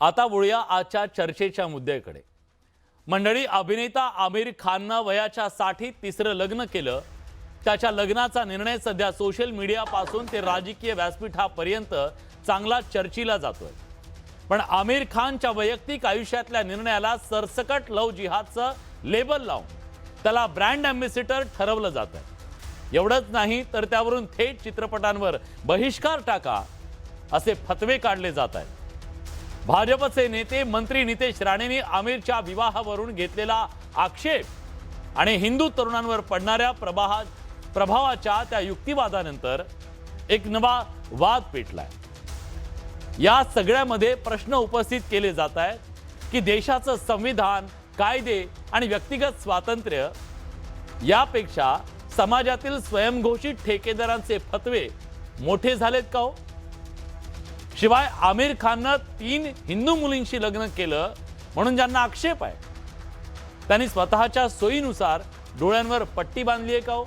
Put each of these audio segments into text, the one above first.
आता वळूया आजच्या चर्चेच्या मुद्द्याकडे। मंडळी, अभिनेता आमिर खाननं वयाच्या 60 तिसरं लग्न केलं। त्याच्या लग्नाचा निर्णय सध्या सोशल मीडियापासून ते राजकीय व्यासपीठापर्यंत चांगला चर्चेला जातोय। पण आमिर खानच्या वैयक्तिक आयुष्यातल्या निर्णयाला सरसकट लव्ह जिहादचं लेबल लावून त्याला ब्रँड अँबॅसेडर ठरवलं जातं। एवढंच नाही तर त्यावरून थेट चित्रपटांवर बहिष्कार टाका असे फतवे काढले जात आहेत। भाजपचे नेते मंत्री नितेश राणेंनी आमिरच्या विवाहावरून घेतलेला आक्षेप आणि हिंदू तरुणांवर पडणाऱ्या प्रभावाच्या त्या युक्तिवादानंतर एक नवा वाद पेटलाय। या सगळ्यामध्ये प्रश्न उपस्थित केले जात आहेत की देशाचं संविधान, कायदे आणि व्यक्तिगत स्वातंत्र्य यापेक्षा समाजातील स्वयंघोषित ठेकेदारांचे फतवे मोठे झालेत का हो? शिवाय आमिर खाननं 3 हिंदू मुलींशी लग्न केलं म्हणून ज्यांना आक्षेप आहे त्यांनी स्वतःच्या सोयीनुसार डोळ्यांवर पट्टी बांधली आहे का हो?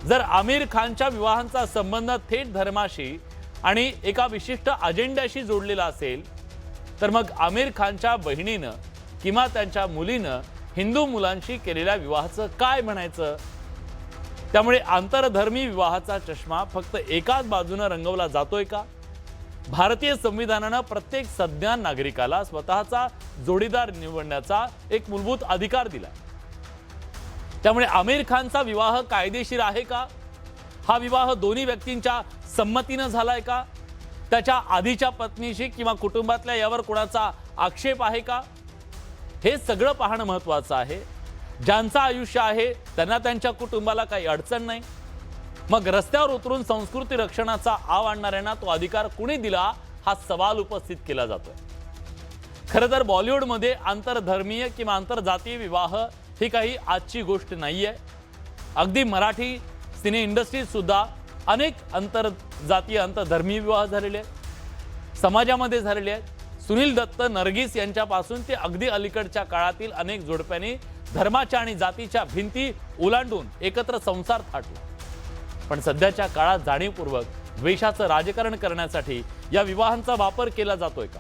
जर आमिर खानच्या विवाहांचा संबंध थेट धर्माशी आणि एका विशिष्ट अजेंड्याशी जोडलेला असेल तर मग आमिर खानच्या बहिणीनं किंवा त्यांच्या मुलीनं हिंदू मुलांशी केलेल्या विवाहाचं काय म्हणायचं? त्यामुळे आंतरधर्मी विवाहाचा चष्मा फक्त एकाच बाजूने रंगवला जातोय का? भारतीय संविधानाने प्रत्येक सज्ञान नागरिकाला स्वतःचा जोडीदार निवडण्याचा एक मूलभूत अधिकार दिला। त्यामुळे आमिर खानचा विवाह कायदेशीर आहे का? हा विवाह दोन्ही व्यक्तींच्या संमतीने झालाय का? त्याच्या आधीच्या पत्नीशी किंवा कुटुंबातल्या यावर कोणाचा आक्षेप आहे का? हे सगळं पाहणं महत्त्वाचं आहे। ज्यांचं आयुष्य आहे त्यांना त्यांच्या कुटुंबाला काही अडचण नाही, मग रस्त्यावर उतरून संस्कृती रक्षणाचा आव आणणाऱ्यांना तो अधिकार कुणी दिला हा सवाल उपस्थित केला जातोय। खरं तर बॉलिवूडमध्ये आंतरधर्मीय किंवा आंतरजातीय विवाह ही काही आजची गोष्ट नाहीये। अगदी मराठी सिने इंडस्ट्रीत सुद्धा अनेक आंतरजातीय आंतरधर्मीय विवाह झालेले आहेत, समाजामध्ये झालेले आहेत। सुनील दत्त, नरगिस यांच्यापासून ते अगदी अलीकडच्या काळातील अनेक जोडप्यांनी धर्माच्या आणि जातीच्या भिंती ओलांडून एकत्र संसार थाटला। पण सध्याच्या काळात जाणीवपूर्वक द्वेषाचं राजकारण करण्यासाठी या विवाहांचा वापर केला जातोय का?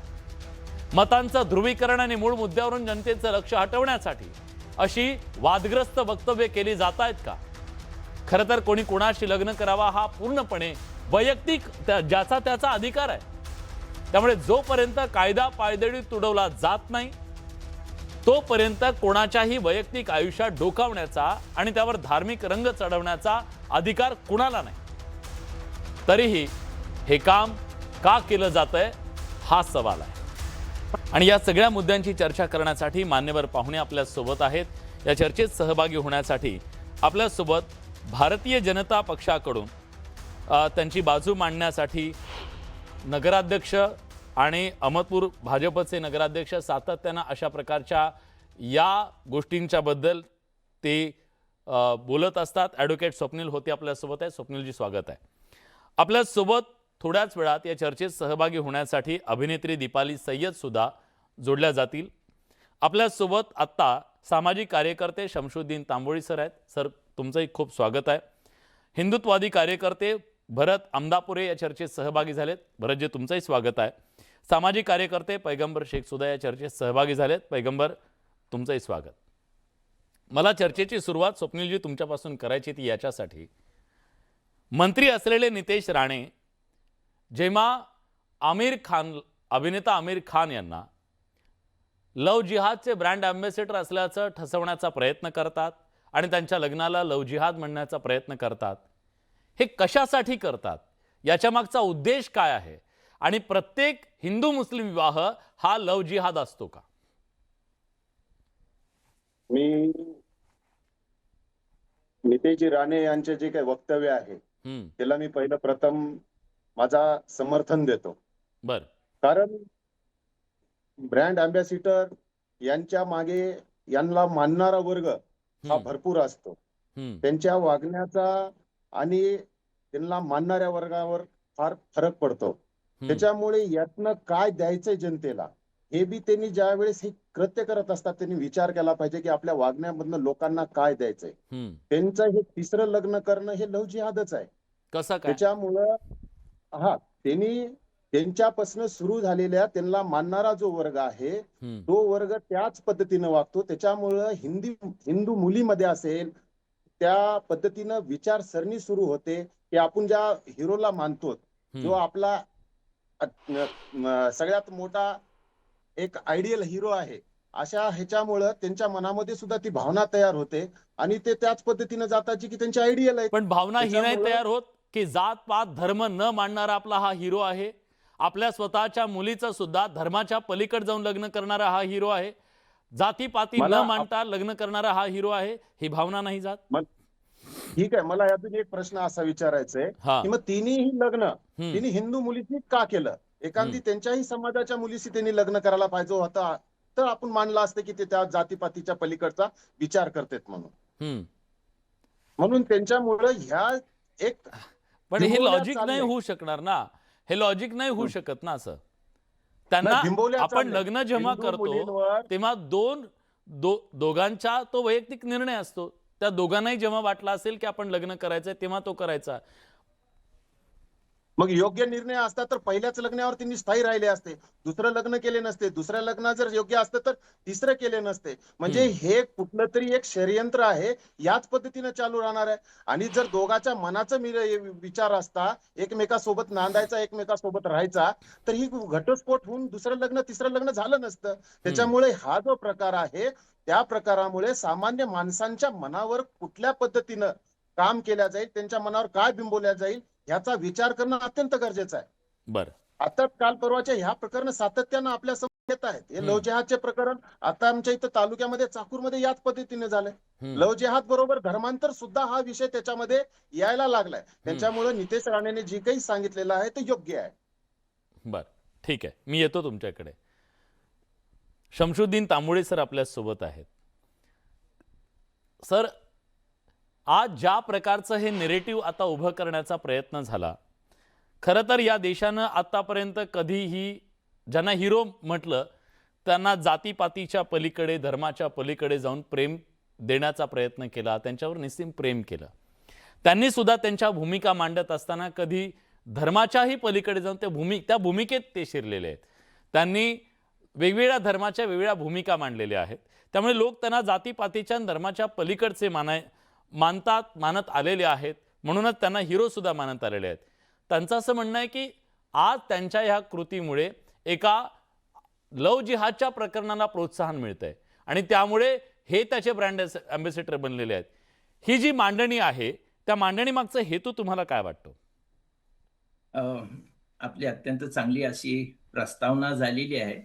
मतांचं ध्रुवीकरण आणि मूळ मुद्द्यावरून जनतेचं लक्ष हटवण्यासाठी अशी वादग्रस्त वक्तव्ये केली जात आहेत का? खरं तर कोणी कोणाशी लग्न करावा हा पूर्णपणे वैयक्तिक ज्याचा त्याचा अधिकार आहे। त्यामुळे जोपर्यंत कायदा पायदळी तुडवला जात नाही तोपर्यंत कोणाच्याही वैयक्तिक आयुष्यात डोकावण्याचा आणि त्यावर धार्मिक रंग चढवण्याचा अधिकार कुणाला नाही। तरीही हे काम का केलं जातंय हा सवाल आहे। आणि या सगळ्या मुद्द्यांची चर्चा करण्यासाठी मान्यवर पाहुणे आपल्या सोबत आहेत। या चर्चेत सहभागी होण्यासाठी आपल्या सोबत भारतीय जनता पक्षाकडून त्यांची बाजू मांडण्यासाठी नगराध्यक्ष आणि अहमदपूर भाजपचे नगराध्यक्ष सातत्याने अशा प्रकारच्या या गोष्टींच्या बद्दल ते बोलत असतात। ॲडव्होकेट स्वप्नील होते आपल्या सोबत आहे। स्वप्नीलजी, स्वागत आहे आपल्या सोबत। थोड्याच वेळात या चर्चेत सहभागी होण्यासाठी अभिनेत्री दीपाली सय्यद सुद्धा जोडल्या जातील। आपल्या सोबत आता सामाजिक कार्यकर्ते शमशुद्दीन तांबोळी सर आहेत। सर, तुमचंही खूप स्वागत आहे। हिंदुत्ववादी कार्यकर्ते भरत आमदापुरे या चर्चेत सहभागी झालेत। भरतजी, तुमचंही स्वागत आहे। सामाजिक कार्यकर्ते पैगंबर शेख सुद्धा या चर्चेत सहभागी झालेत। पैगंबर, तुमचंही स्वागत। मला चर्चेची सुरुवात स्वप्नीलजी तुमच्यापासून करायची ती याच्यासाठी, मंत्री असलेले नितेश राणे जेव्हा अभिनेता आमिर खान यांना लव्ह जिहादचे ब्रँड अँबॅसेडर असल्याचं ठसवण्याचा प्रयत्न करतात आणि त्यांच्या लग्नाला लव्ह जिहाद म्हणण्याचा प्रयत्न करतात, हे कशासाठी करतात? याच्या मागचा उद्देश काय आहे? आणि प्रत्येक हिंदू मुस्लिम विवाह हा लव्ह जिहाद असतो का? मी नितेश राणे यांचे जे काही वक्तव्य आहे त्याला मी पहिलं प्रथम माझा समर्थन देतो। बर, कारण ब्रँड अँबॅसेडर यांच्या मागे यांना मानणारा वर्ग हा भरपूर असतो। त्यांच्या वागण्याचा आणि त्यांना मानणाऱ्या वर्गावर फार फरक पडतो। त्याच्यामुळे यातनं काय द्यायचंय जनतेला हे बी त्यांनी ज्या वेळेस हे कृत्य करत असतात त्यांनी विचार केला पाहिजे की आपल्या वागण्यामधनं लोकांना काय द्यायचंय। त्यांचं हे तिसरं लग्न करणं हे लव्ह जिहादच आहे। कसं काय? त्याच्यामुळं त्यांनी त्यांच्यापासून सुरू झालेल्या त्यांना मानणारा जो वर्ग आहे तो वर्ग त्याच पद्धतीने वागतो. त्याच्यामुळं हिंदू मुलीमध्ये असेल त्या पद्धतीनं विचारसरणी सुरू होते की आपण ज्या हिरोला मानतो, जो आपला सगळ्यात मोठा एक आयडियल हिरो आहे, अशा ह्याच्यामुळं त्यांच्या मनामध्ये सुद्धा ती भावना तयार होते आणि ते त्याच पद्धतीने जातात की त्यांचे आयडियल आहे. पण भावना ही नाही तयार होत की जात पात धर्म न मानणारा आपला हा हिरो आहे, आपल्या स्वतःच्या मुलीचं सुद्धा धर्माच्या पलीकडे जाऊन लग्न करणारा हा हिरो आहे, जातीपाती न मानता लग्न करणारा हा हिरो आहे, ही भावना नाही जात? ठीक आहे, मला यातून एक प्रश्न असा विचारायचा आहे की मग तिन्ही लग्न तिने हिंदू मुलीशी का केलं? एखादी त्यांच्याही समाजाच्या मुलीशी त्यांनी लग्न करायला पाहिजे होता तर आपण मानलं असतं की ते त्या जातीपातीच्या पलीकडचा विचार करतात म्हणून त्यांच्यामुळे ह्या एक पण हे लॉजिक नाही होऊ शकणार ना, हे लॉजिक नाही होऊ शकत ना. असं त्यांना आपण लग्न जेव्हा करतो तेव्हा दोघांचा तो वैयक्तिक निर्णय असतो. त्या दोघांनाही जेव्हा वाटला असेल की आपण लग्न करायचंय तेव्हा तो करायचा. मग योग्य निर्णय असता तर पहिल्याच लग्नावर त्यांनी स्थायी राहिले असते, दुसरं लग्न केले नसते, दुसऱ्या लग्न जर योग्य असतं तर तिसरं केले नसते. म्हणजे हे कुठलं तरी एक षडयंत्र आहे, याच पद्धतीने चालू राहणार आहे. आणि जर दोघांच्या मनाचा विचार असता एकमेकासोबत नांदायचा, एकमेकासोबत राहायचा, तर ही घटस्फोट होऊन दुसरं लग्न तिसरं लग्न झालं नसतं. त्याच्यामुळे हा जो प्रकार आहे त्या प्रकारामुळे सामान्य माणसांच्या मनावर कुठल्या पद्धतीनं काम केल्या जाईल, त्यांच्या मनावर काय बिंबवल्या जाईल याचा विचार करणं अत्यंत गरजेचं आहे. बरं, आता काल परवाच्या ह्या प्रकरण सातत्यानं आपल्या समोर येत आहेत. हे लव्ह जिहादचे प्रकरण आता आमच्या इथं तालुक्यामध्ये चाकूरमध्ये याच पद्धतीने झालंय. लव्ह जिहाद बरोबर धर्मांतर सुद्धा हा विषय त्याच्यामध्ये यायला लागलाय. त्याच्यामुळे नितेश राणेने जे काही सांगितलेलं आहे ते योग्य आहे. बरं, ठीक आहे, मी येतो तुमच्याकडे. शमशुद्दीन तांबोळे सर आपल्या सोबत आहेत. सर, आज ज्या प्रकारचं हे नेरेटिव्ह आता उभं करण्याचा प्रयत्न झाला, खरं तर या देशानं आतापर्यंत कधीही ज्यांना हिरो म्हटलं त्यांना जातीपातीच्या पलीकडे, धर्माच्या पलीकडे जाऊन प्रेम देण्याचा प्रयत्न केला, त्यांच्यावर निस्सीम प्रेम केलं. त्यांनी सुद्धा त्यांच्या भूमिका मांडत असताना कधी धर्माच्याही पलीकडे जाऊन त्या भूमिकेत ते शिरलेले आहेत. त्यांनी वेगवेगळ्या धर्माच्या वेगवेगळ्या भूमिका मांडलेल्या आहेत. त्यामुळे लोक त्यांना जातीपातीच्या धर्माच्या पलीकडचे मानत आलेले आहेत. म्हणूनच त्यांना हिरो सुद्धा मानत आलेले आहेत. त्यांचं असं म्हणणं आहे की आज त्यांच्या ह्या कृतीमुळे एका लव्ह जिहादच्या प्रकरणाला प्रोत्साहन मिळतंय आणि त्यामुळे हे त्याचे ब्रँड अँबॅसेडर बनलेले आहेत. ही जी मांडणी आहे त्या मांडणी मागचा हेतू तुम्हाला काय वाटतो? आपली अत्यंत चांगली अशी प्रस्तावना झालेली आहे.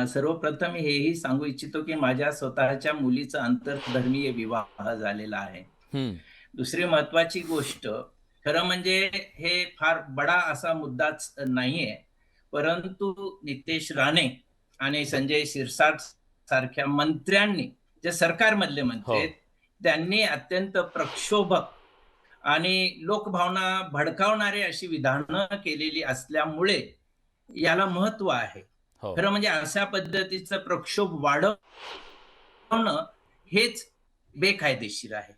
सर्वप्रथम हेही सांगू इच्छितो की माझ्या स्वतःच्या मुलीचा आंतरधर्मीय विवाह झालेला आहे. दुसरी महत्वाची गोष्ट, खरं म्हणजे हे फार बडा असा मुद्दाच नाहीये, परंतु नितेश राणे आणि संजय शिरसाट सारख्या मंत्र्यांनी, जे सरकारमधले मंत्री आहेत, त्यांनी अत्यंत प्रक्षोभक आणि लोकभावना भडकावणारी अशी विधानं केलेली असल्यामुळे याला महत्व आहे. खरं म्हणजे अशा पद्धतीचं प्रक्षोभ वाढवणं हेच बेकायदेशीर आहे.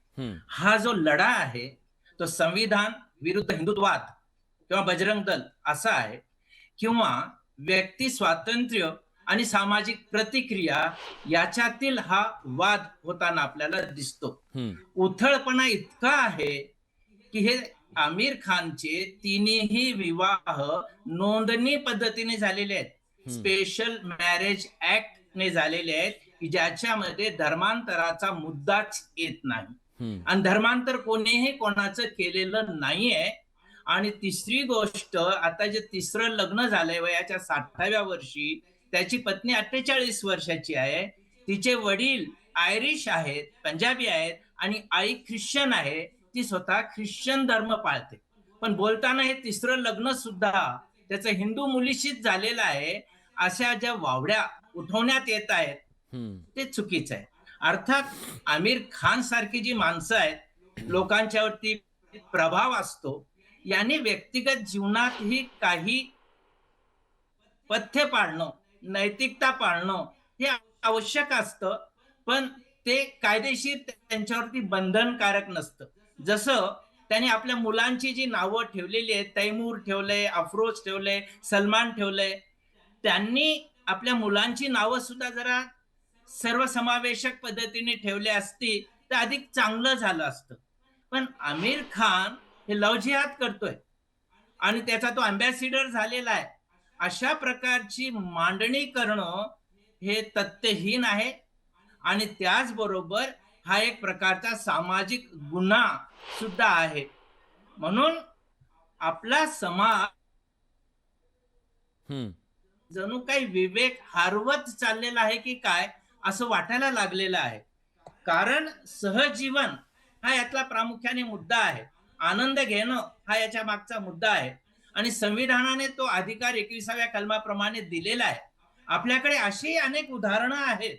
हा जो लढा आहे तो संविधान विरुद्ध हिंदुत्ववाद किंवा बजरंग दल असा आहे, किंवा व्यक्ती स्वातंत्र्य आणि सामाजिक प्रतिक्रिया याच्यातील हा वाद होताना आपल्याला दिसतो. उथळपणा इतका आहे की हे आमिर खानचे तिन्ही विवाह नोंदणी पद्धतीने झालेले आहेत, स्पेशल मॅरेज ऍक्ट ने झालेले आहेत, की ज्याच्यामध्ये धर्मांतराचा मुद्दाच येत नाही आणि धर्मांतर कोणीही कोणाचं केलेलं नाहीये. आणि तिसरी गोष्ट, आता जे तिसरं लग्न झालंय वयाच्या 60व्या वर्षी, त्याची पत्नी 48 वर्षाची आहे, तिचे वडील आयरिश आहेत, पंजाबी आहेत आणि आई ख्रिश्चन आहे, ती स्वतः ख्रिश्चन धर्म पाळते. पण बोलताना हे तिसरं लग्न सुद्धा त्याचं हिंदू मुलीशीच झालेलं आहे, अशा ज्या वावड्या उठवण्यात येत आहेत ते चुकीचं आहे. अर्थात आमिर खान सारखी जी माणसं आहेत, लोकांच्यावरती प्रभाव असतो, याने व्यक्तिगत जीवनातही काही पथ्य पाळणं, नैतिकता पाळणं हे आवश्यक असतं, पण ते कायदेशीर त्यांच्यावरती बंधनकारक नसतं. जसं त्यांनी आपल्या मुलांची जी नावं ठेवलेली आहेत, तैमूर ठेवलंय, अफरोज ठेवलंय, सलमान ठेवलंय, त्यांनी आपल्या मुलांची नावं सुद्धा जरा सर्वसमावेशक पद्धतीने ठेवली असती तर अधिक चांगलं झालं असतं. पण आमिर खान हे लव्ह जिहाद करतोय आणि त्याचा तो अँबॅसिडर झालेला आहे. अशा प्रकारची मांडणी करणं हे तथ्यहीन आहे आणि त्याचबरोबर हा एक प्रकारचा सामाजिक गुन्हा सुद्धा आहे. म्हणून आपला समाज जणू काही विवेक हरवत चाललेला आहे की काय असं वाटायला लागलेलं आहे. कारण सहजीवन हा यातला प्रामुख्याने मुद्दा आहे. आनंद घेणं हा याच्या मागचा मुद्दा आहे आणि संविधानाने तो अधिकार 21व्या कलमाप्रमाणे दिलेला आहे. आपल्याकडे अशी अनेक उदाहरणं आहेत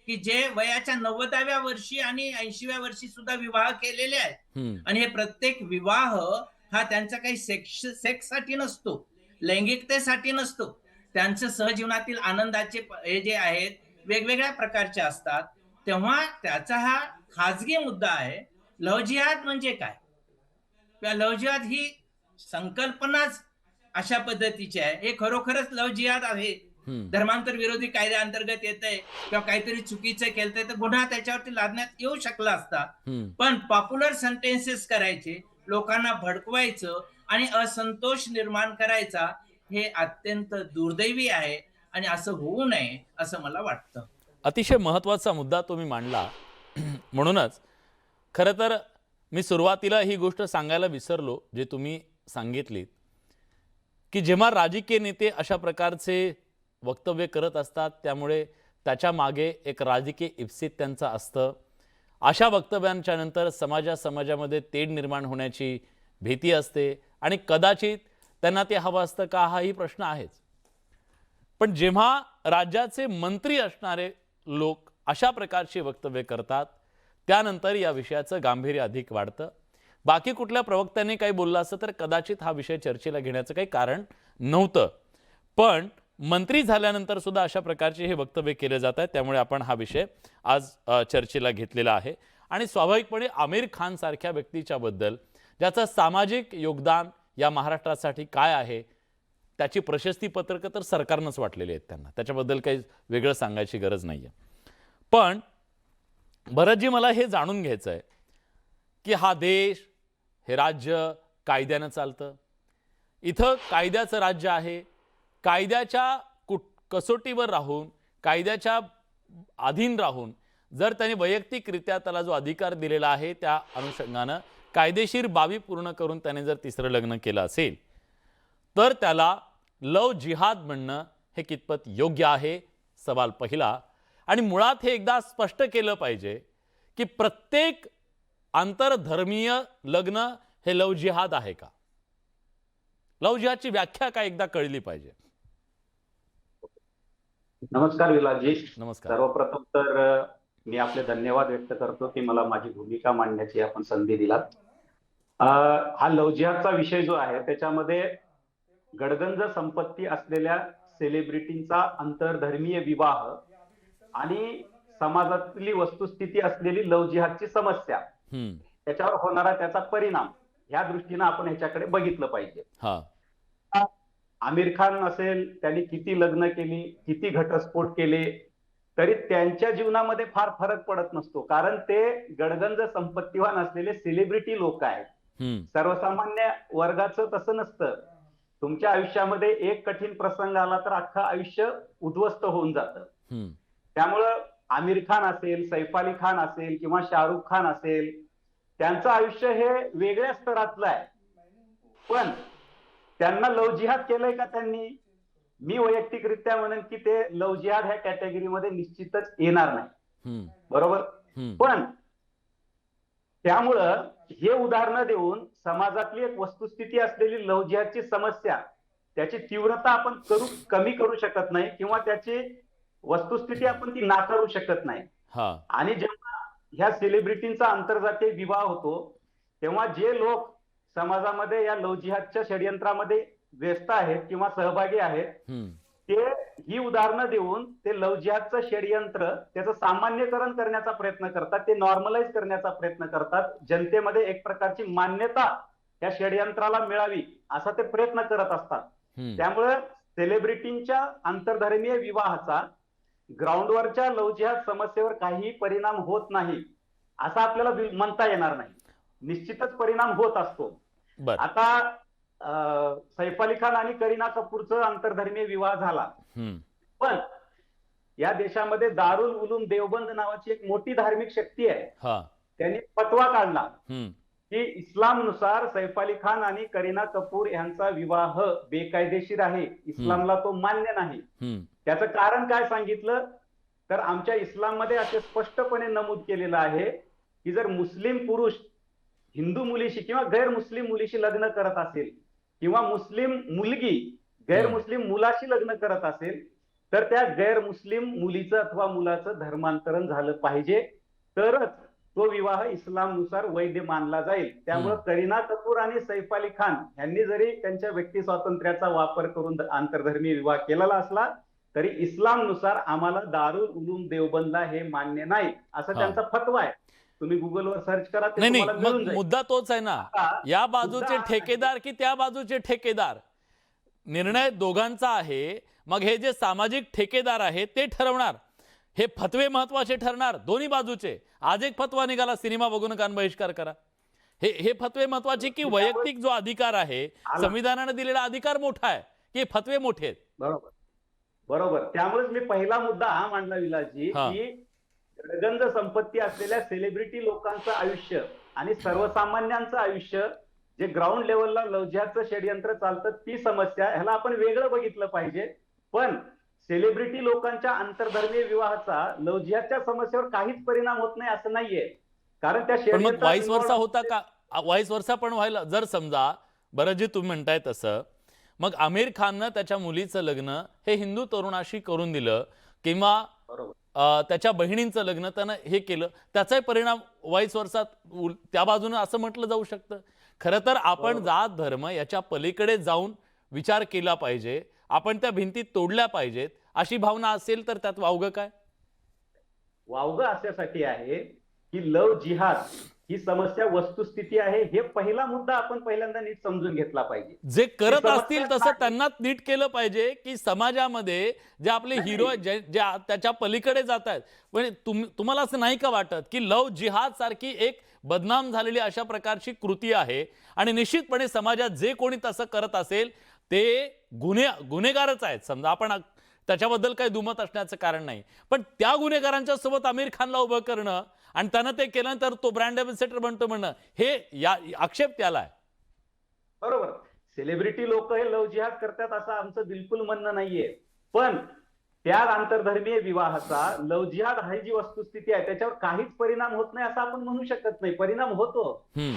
की जे वयाच्या 90व्या वर्षी आणि 80व्या वर्षी सुद्धा विवाह केलेले आहेत आणि हे प्रत्येक विवाह हा त्यांचा काही सेक्ससाठी नसतो, लैंगिकतेसाठी नसतो. त्यांचं सहजीवनातील आनंदाचे हे जे आहेत वेगवेगळ्या प्रकारचे असतात. तेव्हा त्याचा हा खाजगी मुद्दा आहे. लव्ह जिहाद म्हणजे काय? किंवा लव्ह जिहाद ही संकल्पनाच अशा पद्धतीची आहे. हे खरोखरच लव्ह जिहाद आहे. धर्मांतर विरोधी कायद्याअंतर्गत येतंय किंवा काहीतरी चुकीचं केलंय तर गुन्हा त्याच्यावरती लादण्यात येऊ शकला असता. पण पॉप्युलर सेंटेन्सेस करायचे, लोकांना भडकवायचं आणि असंतोष निर्माण करायचा हे अत्यंत दुर्दैवी आहे आणि असं होऊ नये असं मला वाटतं. अतिशय महत्त्वाचा मुद्दा तुम्ही मांडला. म्हणूनच खरं तर मी सुरुवातीला ही गोष्ट सांगायला विसरलो जे तुम्ही सांगितलीत की जेव्हा राजकीय नेते अशा प्रकारचे वक्तव्य करत असतात त्यामुळे त्याच्या मागे एक राजकीय इप्सित त्यांचं असतं. अशा वक्तव्यांच्या नंतर समाजामध्ये तेढ निर्माण होण्याची भीती असते आणि कदाचित त्यांना ते हवं असतं का हाही प्रश्न आहेच. पण जेव्हा राज्याचे मंत्री असणारे लोक अशा प्रकारची वक्तव्य करतात त्यानंतर या विषयाचं गांभीर्य अधिक वाढतं. बाकी कुठल्या प्रवक्त्याने काही बोललं असतं तर कदाचित हा विषय चर्चेला घेण्याचं काही कारण नव्हतं. पण मंत्री झाल्यानंतर सुद्धा अशा प्रकारचे हे वक्तव्य केले जात आहेत. त्यामुळे आपण हा विषय आज चर्चेला घेतलेला आहे आणि स्वाभाविकपणे आमिर खान सारख्या व्यक्तीच्या बद्दल ज्याचं सामाजिक योगदान या महाराष्ट्रासाठी काय आहे त्याची प्रशस्ती पत्रकं तर सरकारनंच वाटलेली आहेत त्यांना. त्याच्याबद्दल काही वेगळं सांगायची गरज नाही आहे. पण भरतजी मला हे जाणून घ्यायचं आहे की हा देश हे राज्य कायद्यानं चालतं. इथं कायद्याचं राज्य आहे. कायद्याच्या कसोटीवर राहून कायद्याच्या अधीन राहून जर त्याने वैयक्तिकरित्या त्याला जो अधिकार दिलेला आहे त्या अनुषंगानं कायदेशीर बाबी पूर्ण करून त्याने जर तिसरं लग्न केलं असेल तर त्याला लव जिहाद म्हणणं हे कितपत योग्य आहे सवाल पहिला. आणि मुळात हे एकदा स्पष्ट केलं पाहिजे की प्रत्येक आंतरधर्मीय लग्न हे लव जिहाद आहे का? लव जिहादची व्याख्या काय एकदा कळली पाहिजे. नमस्कार विलासजी. नमस्कार. सर्वप्रथम तर मी आपले धन्यवाद व्यक्त करतो की मला माझी भूमिका मांडण्याची आपण संधी दिलात. हा लव जिहादचा विषय जो आहे त्याच्यामध्ये गडगंज संपत्ती असलेल्या सेलिब्रिटींचा आंतरधर्मीय विवाह आणि समाजातली वस्तुस्थिती असलेली लव जिहादची समस्या त्याच्यावर होणारा त्याचा परिणाम ह्या दृष्टीने आपण ह्याच्याकडे बघितलं पाहिजे. आमिर खान असेल त्यांनी किती लग्न केली, किती घटस्फोट केले तरी त्यांच्या जीवनामध्ये फार फरक पडत नसतो. कारण ते गडगंज संपत्तीवान असलेले सेलिब्रिटी लोक आहेत. सर्वसामान्य वर्गाचं तसं नसतं. तुमच्या आयुष्यामध्ये एक कठीण प्रसंग आला तर अख्खं आयुष्य उद्ध्वस्त होऊन जातं. त्यामुळं आमिर खान असेल, सैफ अली खान असेल किंवा शाहरुख खान असेल त्यांचं आयुष्य हे वेगळ्या स्तरातलं आहे. पण त्यांना लव जिहाद केलंय का त्यांनी? मी वैयक्तिकरित्या म्हणेन की ते लव जिहाद ह्या कॅटेगरीमध्ये निश्चितच येणार नाही. बरोबर. पण त्यामुळं हे उदाहरणं देऊन समाजातली एक वस्तुस्थिती असलेली लव जिहादची समस्या त्याची तीव्रता आपण कमी करू शकत नाही किंवा त्याची वस्तुस्थिती आपण ती नाकारू शकत नाही. आणि जेव्हा ह्या सेलिब्रिटींचा आंतरजातीय विवाह होतो तेव्हा जे लोक समाजामध्ये या लव जिहादच्या षडयंत्रामध्ये व्यस्त आहेत किंवा सहभागी आहेत ते ही उदाहरणं देऊन ते लव्ह जिहादचं षडयंत्र त्याचं सामान्यकरण करण्याचा प्रयत्न करतात, ते नॉर्मलाइज करण्याचा प्रयत्न करतात, जनतेमध्ये एक प्रकारची मान्यता त्या षडयंत्राला मिळावी असा ते प्रयत्न करत असतात. त्यामुळे सेलिब्रिटींच्या आंतरधर्मीय विवाहाचा ग्राउंडवरच्या लव्ह जिहाद समस्येवर काहीही परिणाम होत नाही असं आपल्याला म्हणता येणार नाही. निश्चितच परिणाम होत असतो. आता सैफ अली खान आणि करीना कपूरचं आंतरधर्मीय विवाह झाला, पण या देशामध्ये दारुल उलूम देवबंद नावाची एक मोठी धार्मिक शक्ती आहे, त्यांनी फतवा काढला की इस्लामनुसार सैफ अली खान आणि करीना कपूर यांचा विवाह बेकायदेशीर आहे, इस्लामला तो मान्य नाही. त्याचं कारण काय सांगितलं तर आमच्या इस्लाममध्ये असे स्पष्टपणे नमूद केलेलं आहे की जर मुस्लिम पुरुष हिंदू मुलीशी किंवा गैर मुस्लिम मुलीशी लग्न करत असेल किंवा मुस्लिम मुलगी गैर मुस्लिम मुलाशी लग्न करत असेल तर त्या गैर मुस्लिम मुलीचं अथवा मुलाचं धर्मांतरण झालं पाहिजे, तरच तो विवाह इस्लामनुसार वैध मानला जाईल. त्यामुळे करीना कपूर आणि सैफ अली खान यांनी जरी त्यांच्या व्यक्ती स्वातंत्र्याचा वापर करून आंतरधर्मीय विवाह केलेला असला तरी इस्लामनुसार आम्हाला दारुल उलूम देवबंदला हे मान्य नाही असं त्यांचा फतवा आहे. तुम्ही गुगलवर सर्च करा. नाही, मग मुद्दा तोच आहे ना, या बाजूचे ठेकेदार की त्या बाजूचे ठेकेदार, निर्णय दोघांचा आहे. मग हे जे सामाजिक ठेकेदार आहेत ते ठरवणार, हे फतवे महत्वाचे ठरणार दोन्ही बाजूचे. आज एक फतवा निघाला सिनेमा बघू नका, बहिष्कार करा, हे फतवे महत्वाचे की वैयक्तिक जो अधिकार आहे, संविधानाने दिलेला अधिकार मोठा आहे की फतवे मोठे आहेत? बरोबर बरोबर. त्यामुळेच मी पहिला मुद्दा हा मांडला विलासजी की गडगंज संपत्ती असलेल्या सेलिब्रिटी लोकांचं आयुष्य आणि सर्वसामान्यांचं आयुष्य जे ग्राउंड लेवलला लव्ह जिहादचं षडयंत्र चालतं ती समस्या, ह्याला आपण वेगळं बघितलं पाहिजे. पण सेलिब्रिटी लोकांच्या आंतरधर्मीय विवाहाचा लव्ह जिहादच्या समस्येवर काहीच परिणाम होत नाही असं नाहीये. कारण त्या षडयंत्रात वाईस वर्षा होता का? वाईस वर्षा पण व्हायला, जर समजा बरं जे तुम्ही म्हणताय तसं, मग आमिर खाननं त्याच्या मुलीचं लग्न हे हिंदू तरुणाशी करून दिलं किंवा त्याच्या बहिणींचं लग्न त्यानं हे केलं, त्याचाही परिणाम वाईस वर्षात त्या बाजूने असं म्हटलं जाऊ शकतं. खरं तर आपण जात धर्म याच्या पलीकडे जाऊन विचार केला पाहिजे, आपण त्या भिंती तोडल्या पाहिजेत अशी भावना असेल तर त्यात वावगं काय? वावगं अशासाठी आहे की लव्ह जिहाद ही समस्या वस्तुस्थिती आहे, हे पहिला मुद्दा आपण पहिल्यांदा नीट समजून घेतला पाहिजे. जे करत असतील तसं त्यांना नीट केलं पाहिजे की समाजामध्ये जे आपले हिरो जे त्याच्या पलीकडे जात आहेत. पण तुम्हाला असं नाही का वाटत की लव्ह जिहाद सारखी एक बदनाम झालेली अशा प्रकारची कृती आहे आणि निश्चितपणे समाजात जे कोणी तसं करत असेल ते गुन्हेगारच आहेत. समजा आपण त्याच्याबद्दल काही दुमत असण्याचं कारण नाही, पण त्या गुन्हेगारांच्या सोबत आमिर खानला उभं करणं आणि त्यानं ते केल्यानंतर तो ब्रँड अँबॅसेडर बनतो म्हणणं, हे आक्षेप त्याला आहे. बरोबर. सेलिब्रिटी लोक हे लव्ह जिहाद करतात असं आमचं बिलकुल म्हणणं नाहीये, पण त्या आंतरधर्मीय विवाहाचा लव्ह जिहाद ही जी वस्तुस्थिती आहे त्याच्यावर काहीच परिणाम होत नाही असं आपण म्हणू शकत नाही. परिणाम होतो,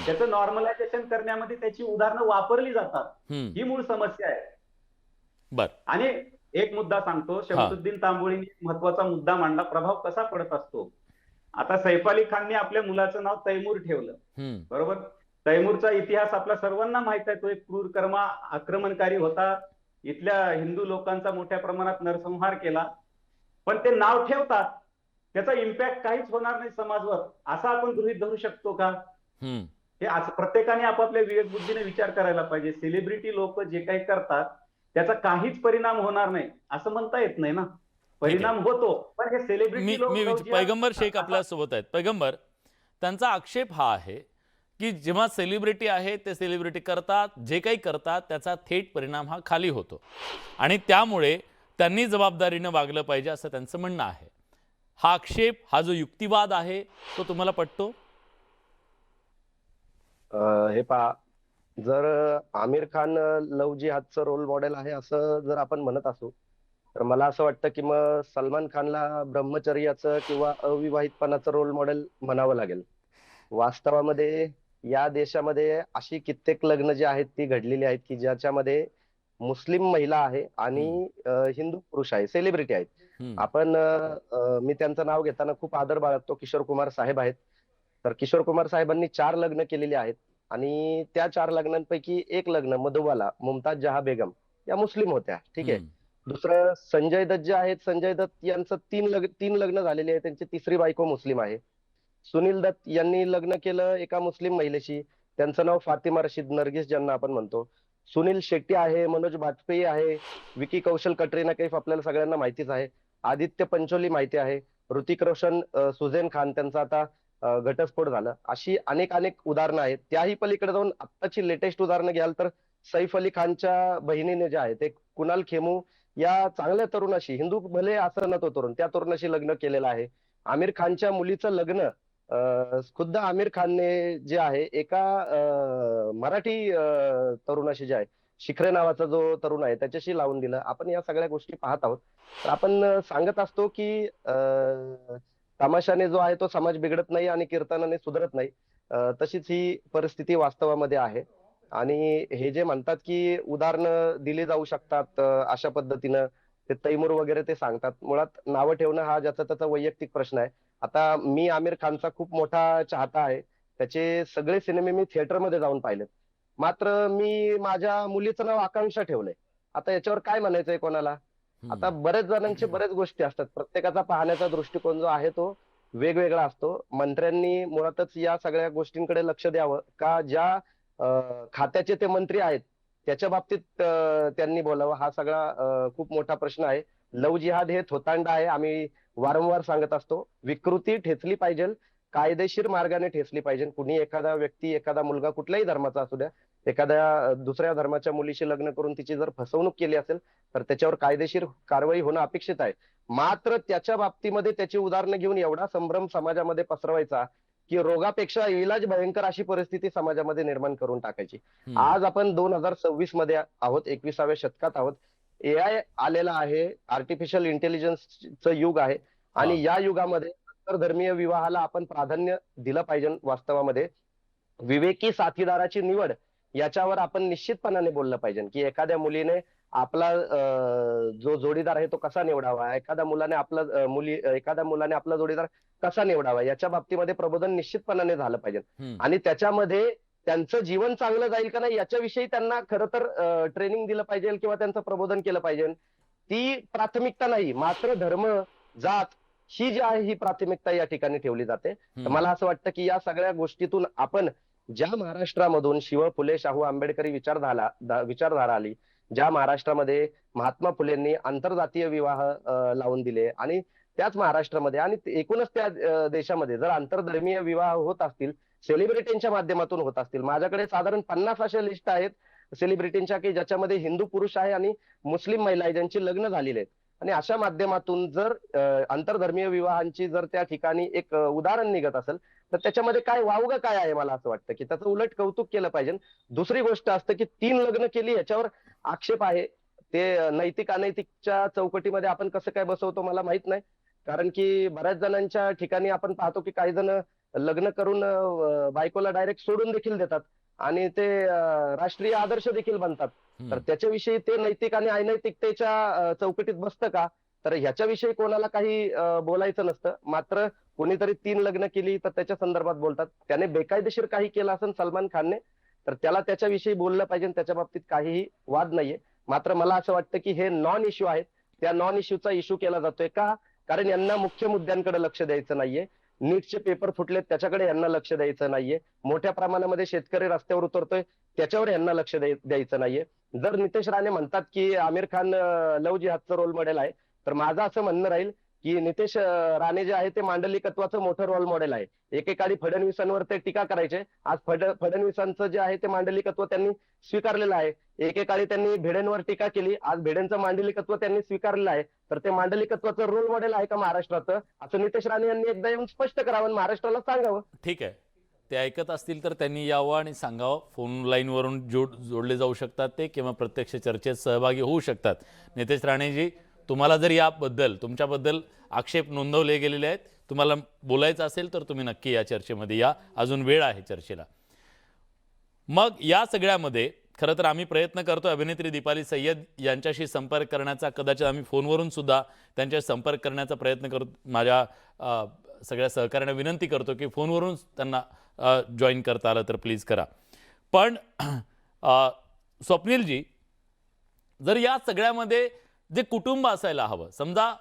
त्याचं नॉर्मलायझेशन करण्यामध्ये त्याची उदाहरणं वापरली जातात, ही मूळ समस्या आहे. बर. आणि एक मुद्दा सांगतो, शमसुद्दीन तांबोळींनी महत्वाचा मुद्दा मांडला, प्रभाव कसा पडत असतो. आता सैफ अली खानने आपल्या मुलाचं नाव तैमूर ठेवलं, बरोबर. तैमूरचा इतिहास आपल्या सर्वांना माहित आहे. तो एक क्रूरकर्मा आक्रमणकारी होता, इथल्या हिंदू लोकांचा मोठ्या प्रमाणात नरसंहार केला. पण ते नाव ठेवतात, त्याचा इम्पॅक्ट काहीच होणार नाही समाजावर असं आपण गृहीत धरू शकतो का? हे प्रत्येकाने आपापल्या विवेक बुद्धीने विचार करायला पाहिजे. सेलिब्रिटी लोक जे काही करतात त्याचा काहीच परिणाम होणार नाही असं म्हणता येत नाही ना. परिणाम होतो, पण हे सेलिब्रिटी पैगंबर शेख आपल्या सोबत आहेत. पैगंबर, त्यांचा आक्षेप हा आहे की जेव्हा सेलिब्रिटी आहे ते सेलिब्रिटी करतात, जे काही करतात त्याचा थेट परिणाम हा खाली होतो आणि त्यामुळे त्यांनी जबाबदारीनं वागलं पाहिजे असं त्यांचं म्हणणं आहे. हा आक्षेप, हा जो युक्तिवाद आहे तो तुम्हाला पटतो? हे पहा, जर आमिर खान लव्ह जिहादचं रोल मॉडेल आहे असं जर आपण म्हणत असू तर मला असं वाटतं की मग सलमान खानला ब्रह्मचर्याचं किंवा अविवाहितपणाचं रोल मॉडेल म्हणावं लागेल. वास्तवामध्ये या देशामध्ये अशी कित्येक लग्न जी आहेत ती घडलेली आहेत की ज्याच्यामध्ये मुस्लिम महिला आहे आणि हिंदू पुरुष आहे, सेलिब्रिटी आहेत. आपण मी त्यांचं नाव घेताना खूप आदर बाळगतो, किशोर कुमार साहेब आहेत. तर किशोर कुमार साहेबांनी 4 लग्न केलेली आहेत आणि त्या 4 लग्नांपैकी एक लग्न मधुबाला मुमताज जहा बेगम या मुस्लिम होत्या, ठीक आहे. दुसरं संजय दत्त जे आहेत, संजय दत्त यांचं तीन लग्न झालेले आहे. त्यांची तिसरी बायको मुस्लिम आहे. सुनील दत्त यांनी लग्न केलं एका मुस्लिम महिलेशी. त्यांचं नाव फातिमा रशीद नर्गिस ज्यांना आपण म्हणतो. सुनील शेट्टी आहे, मनोज बाजपेयी आहे, विकी कौशल, कटरीना कैफ आपल्याला सगळ्यांना माहितीच आहे. आदित्य पंचोली माहिती आहे. ऋतिक रोशन, सुझेन खान त्यांचा आता घटस्फोट झाला. अशी अनेक उदाहरणं आहेत. त्याही पलीकडे जाऊन आत्ताची लेटेस्ट उदाहरणं घ्याल तर सैफ अली खानच्या बहिणीने जे आहे ते कुणाल खेमू या चांगल्या तरुणाशी, हिंदू भले असं नव्हतं तरुण, त्या तरुणाशी लग्न केलेलं आहे. आमिर खानच्या मुलीचं लग्न खुद्द आमिर खानने जे आहे एका मराठी तरुणाशी जे आहे, शिखरे नावाचा जो तरुण आहे त्याच्याशी लावून दिलं. आपण या सगळ्या गोष्टी पाहत आहोत. तर आपण सांगत असतो की तमाशाने जो आहे तो समाज बिघडत नाही आणि कीर्तनाने सुधरत नाही. तशीच ही परिस्थिती वास्तवामध्ये आहे. आणि हे जे म्हणतात की उदाहरणं दिली जाऊ शकतात अशा पद्धतीनं, ते तैमूर वगैरे ते सांगतात. मुळात नावं ठेवणं हा ज्याचा त्याचा वैयक्तिक प्रश्न आहे. आता मी आमिर खानचा खूप मोठा चाहता आहे. त्याचे सगळे सिनेमे मी थिएटरमध्ये जाऊन पाहिलेत. मात्र मी माझ्या मुलीचं नाव आकांक्षा ठेवलंय. आता याच्यावर काय म्हणायचंय कोणाला? आता बरेच जणांचे बरेच गोष्टी असतात. प्रत्येकाचा पाहण्याचा दृष्टिकोन जो आहे तो वेगवेगळा असतो. मंत्र्यांनी मुळातच या सगळ्या गोष्टींकडे लक्ष द्यावं का ज्या खात्याचे ते मंत्री आहेत त्याच्या बाबतीत त्यांनी बोलावं. हा सगळा खूप मोठा प्रश्न आहे. लव जिहाद हे थोतांड आहे. आम्ही वारंवार सांगत असतो. विकृती ठेचली पाहिजे, कायदेशीर मार्गाने ठेचली पाहिजे. कुणी एखादा व्यक्ती, एखादा मुलगा कुठल्याही धर्माचा असू द्या, एखाद्या दुसऱ्या धर्माच्या मुलीशी लग्न करून तिची जर फसवणूक केली असेल तर त्याच्यावर कायदेशीर कारवाई होणं अपेक्षित आहे. मात्र त्याच्या बाबतीमध्ये त्याची उदाहरणं घेऊन एवढा संभ्रम समाजामध्ये पसरवायचा की रोगापेक्षा इलाज भयंकर अशी परिस्थिती समाजामध्ये निर्माण करून टाकायची. आज आपण 2026 मध्ये आहोत, 21व्या शतकात आहोत. एआय आलेला आहे, आर्टिफिशियल इंटेलिजन्सचं युग आहे आणि या युगामध्ये आंतरधर्मीय विवाहाला आपण प्राधान्य दिलं पाहिजे. वास्तवामध्ये विवेकी साथीदाराची निवड याच्यावर आपण निश्चितपणाने बोललं पाहिजे की एखाद्या मुलीने आपला जो जोडीदार आहे तो कसा निवडावा, एखाद्या मुलाने आपला जोडीदार कसा निवडावा, याच्या बाबतीमध्ये प्रबोधन निश्चितपणाने झालं पाहिजे. आणि त्याच्यामध्ये त्यांचं जीवन चांगलं जाईल का नाही याच्याविषयी त्यांना खरं तर ट्रेनिंग दिलं पाहिजे किंवा त्यांचं प्रबोधन केलं पाहिजे. ती प्राथमिकता नाही, मात्र धर्म, जात ही जी आहे ही प्राथमिकता या ठिकाणी ठेवली जाते. तर मला असं वाटतं की या सगळ्या गोष्टीतून आपण ज्या महाराष्ट्रामधून शिव, फुले, शाहू, आंबेडकरी विचारधारा आली, ज्या महाराष्ट्रामध्ये महात्मा फुलेंनी आंतरजातीय विवाह लावून दिले आणि त्याच महाराष्ट्रामध्ये आणि एकूणच त्या देशामध्ये जर आंतरधर्मीय विवाह होत असतील, सेलिब्रिटींच्या माध्यमातून होत असतील, माझ्याकडे साधारण 50 अशा लिस्ट आहेत सेलिब्रिटींच्या की ज्याच्यामध्ये हिंदू पुरुष आहे आणि मुस्लिम महिला आहे ज्यांची लग्न झालेली आहेत. आणि अशा माध्यमातून जर आंतरधर्मीय विवाहांची जर त्या ठिकाणी एक उदाहरण निघत असेल तर त्याच्यामध्ये काय वावगं काय आहे? मला असं वाटतं की त्याचं उलट कौतुक केलं पाहिजे. दुसरी गोष्ट असतं की 3 लग्न केली याच्यावर आक्षेप आहे. ते नैतिक अनैतिकच्या चौकटीमध्ये आपण कसं काय बसवतो मला माहित नाही. कारण की बऱ्याच जणांच्या ठिकाणी आपण पाहतो की काही जण लग्न करून बायकोला डायरेक्ट सोडून देखील देतात आणि ते राष्ट्रीय आदर्श देखील बनतात. तर त्याच्याविषयी ते नैतिक आणि अनैतिकतेच्या चौकटीत बसतं का? तर ह्याच्याविषयी कोणाला काही बोलायचं नसतं. मात्र कोणीतरी 3 लग्न केली तर त्याच्या संदर्भात बोलतात. त्याने बेकायदेशीर काही केलं असेल सलमान खानने तर त्याला त्याच्याविषयी बोललं पाहिजे. त्याच्या बाबतीत काहीही वाद नाहीये. मात्र मला असं वाटतं की हे नॉन इश्यू आहेत. त्या नॉन इश्यूचा इश्यू केला जातोय का? कारण यांना मुख्य मुद्द्यांकडे लक्ष द्यायचं नाहीये. नीटचे पेपर फुटलेत त्याच्याकडे यांना लक्ष द्यायचं नाहीये. मोठ्या प्रमाणामध्ये शेतकरी रस्त्यावर उतरतोय त्याच्यावर यांना लक्ष द्यायचं नाहीये. जर नितेश राणे म्हणतात की आमिर खान लव जिहादचं रोल मॉडेल आहे तर माझं असं म्हणणं राहील की नितेश राणे जे आहे ते मांडलिकत्वाचं मोठं रोल मॉडेल आहे. एकेकाळी फडणवीसांवर ते टीका करायचे. आज फडणवीसांचं जे आहे ते मांडलिकत्व त्यांनी स्वीकारलेलं आहे. एकेकाळी त्यांनी भिडेंवर टीका केली. आज भिडेंचं मांडलिकत्व त्यांनी स्वीकारलेलं आहे. तर ते मांडलिकत्वाचं रोल मॉडेल आहे का महाराष्ट्राचं? असं नितेश राणे यांनी एकदा येऊन स्पष्ट करावं, महाराष्ट्राला सांगावं. ठीक आहे, ते ऐकत असतील तर त्यांनी यावं आणि सांगावं. फोन लाईनवरून जोडले जाऊ शकतात ते किंवा प्रत्यक्ष चर्चेत सहभागी होऊ शकतात. नितेश राणेजी, तुम्हाला जर याबद्दल तुमच्याबद्दल आक्षेप नोंदवले गेलेले आहेत, तुम्हाला बोलायचं असेल तर तुम्ही नक्की या चर्चेमध्ये या. अजून वेळ आहे चर्चेला. मग या सगळ्यामध्ये खरं तर आम्ही प्रयत्न करतो अभिनेत्री दीपाली सय्यद यांच्याशी संपर्क करण्याचा. कदाचित आम्ही फोनवरून सुद्धा त्यांच्याशी संपर्क करण्याचा प्रयत्न करतो. माझ्या सगळ्या सहकार्यांना विनंती करतो की फोनवरून त्यांना जॉईन करता आलं तर प्लीज करा. पण स्वप्नीलजी, जर या सगळ्यामध्ये जे कुटुंब असायला हवं. समजा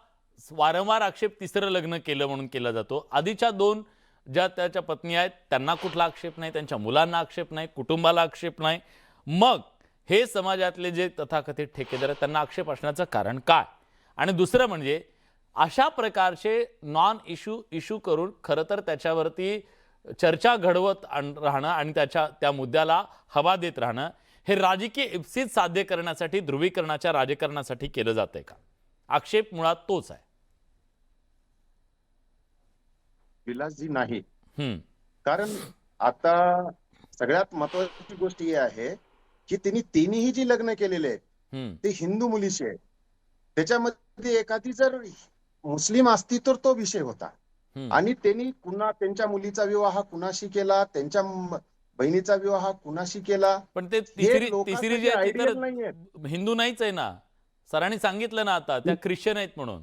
वारंवार आक्षेप तिसरं लग्न केलं म्हणून केला जातो. आधीच्या 2 ज्या त्याच्या पत्नी आहेत त्यांना कुठला आक्षेप नाही, त्यांच्या मुलांना आक्षेप नाही, कुटुंबाला आक्षेप नाही. मग हे समाजातले जे तथाकथित ठेकेदार आहेत त्यांना आक्षेप असण्याचं कारण काय? आणि दुसरं म्हणजे अशा प्रकारचे नॉन इश्यू करून खरं तर त्याच्यावरती चर्चा घडवत राहणं आणि त्या मुद्द्याला हवा देत राहणं हे राजकीय इप्सित साध्य करण्यासाठी, ध्रुवीकरणाच्या राजकारणासाठी केलं जातंय का? आक्षेप मुळात तोच आहे. विलासजी नाही. कारण आता सगळ्यात महत्वाची गोष्ट ही आहे की तिन्ही जी लग्न केलेले आहेत ते हिंदू मुलीशी आहे. त्याच्यामध्ये एखादी जर मुस्लिम असती तर तो विषय होता. आणि त्यांनी त्यांच्या मुलीचा विवाह कुणाशी केला, त्यांच्या बहिणीचा विवाह कुणाशी केला, पण ते तिसरी जी आहे ती तर हिंदू नाहीच आहे ना. सरांनी सांगितलं ना आता त्या ख्रिश्चन आहेत म्हणून.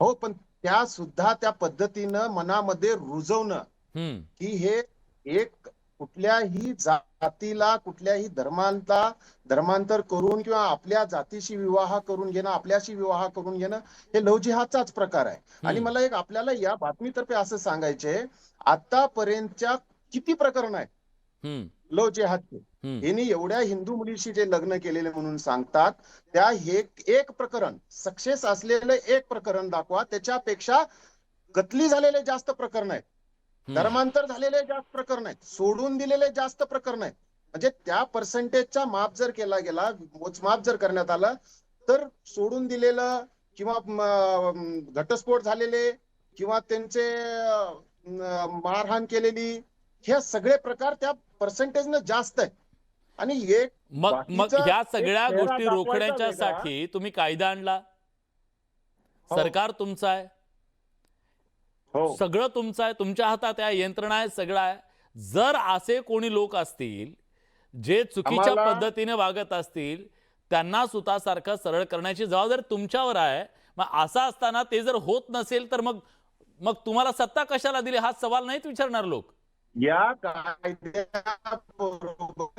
हो, पण त्या सुद्धा त्या पद्धतीनं मनामध्ये रुजवणं की हे एक कुठल्याही जातीला, कुठल्याही धर्मांतर करून किंवा आपल्या जातीशी विवाह करून घेणं, आपल्याशी विवाह करून घेणं हे लव्ह जिहादचाच प्रकार आहे. आणि मला एक आपल्याला या बातमीतर्फे असं सांगायचंय, आतापर्यंतच्या किती प्रकरण आहेत लव्ह जिहादचे, यांनी एवढ्या हिंदू मुलीशी जे लग्न केलेले म्हणून सांगतात, त्या एक प्रकरण सक्सेस असलेलं एक प्रकरण दाखवा. त्याच्यापेक्षा कत्ली झालेले जास्त प्रकरण आहेत, धर्मांतर झालेले जास्त प्रकरण आहेत, सोडून दिलेले जास्त प्रकरण आहेत. म्हणजे त्या पर्सेंटेजचा माप जर केला गेला, मोजमाप जर करण्यात आलं तर सोडून दिलेलं किंवा घटस्फोट झालेले किंवा त्यांचे मारहाण केलेली हे सगळे प्रकार त्या पर्सेंटेजनं जास्त आहेत. आणि मग ह्या सगळ्या गोष्टी रोखण्याच्यासाठी तुम्ही कायदा आणला. सरकार तुमचं आहे, सगळं तुमचं आहे, तुमच्या हातात आहे, यंत्रणा आहे, सगळं आहे. जर असे कोणी लोक असतील जे चुकीच्या पद्धतीने वागत असतील, त्यांना सुतासारखं सरळ करण्याची जबाबदारी तुमच्यावर आहे. मग असं असताना ते जर होत नसेल तर मग तुम्हाला सत्ता कशाला दिली हा सवाल नाहीत विचारणार लोक. या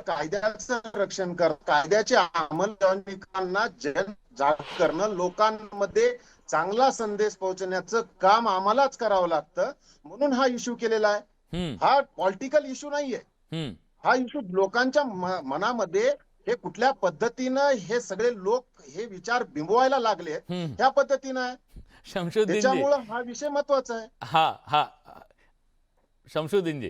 कायद्याचं रक्षण कर, कायद्याची अंमलबजावणीकांना जागृत करणं, लोकांमध्ये चांगला संदेश पोहोचण्याचं काम आम्हालाच करावं लागतं. म्हणून हा इश्यू केलेला आहे. हा पॉलिटिकल इश्यू नाहीये. हा इश्यू लोकांच्या मनामध्ये हे कुठल्या पद्धतीनं हे सगळे लोक हे विचार बिंबवायला लागले ह्या पद्धतीनं आहे. त्याच्यामुळं हा विषय महत्वाचा आहे. हा शमशुद्दीनजी.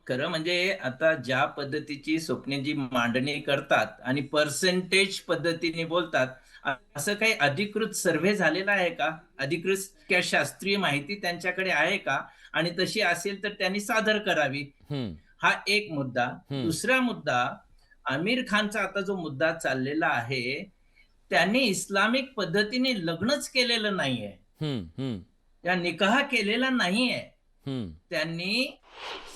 खरं म्हणजे आता ज्या पद्धतीची स्वप्नेजी मांडणी करतात आणि पर्सेंटेज पद्धतीने बोलतात, असं काही अधिकृत सर्व्हे झालेला आहे का? अधिकृत शास्त्रीय माहिती त्यांच्याकडे आहे का? आणि तशी असेल तर त्यांनी सादर करावी. हा एक मुद्दा. दुसरा मुद्दा, आमिर खानचा आता जो मुद्दा चाललेला आहे, त्यांनी इस्लामिक पद्धतीने लग्नच केलेलं नाहीये, या निकाह केलेला नाहीये. त्यांनी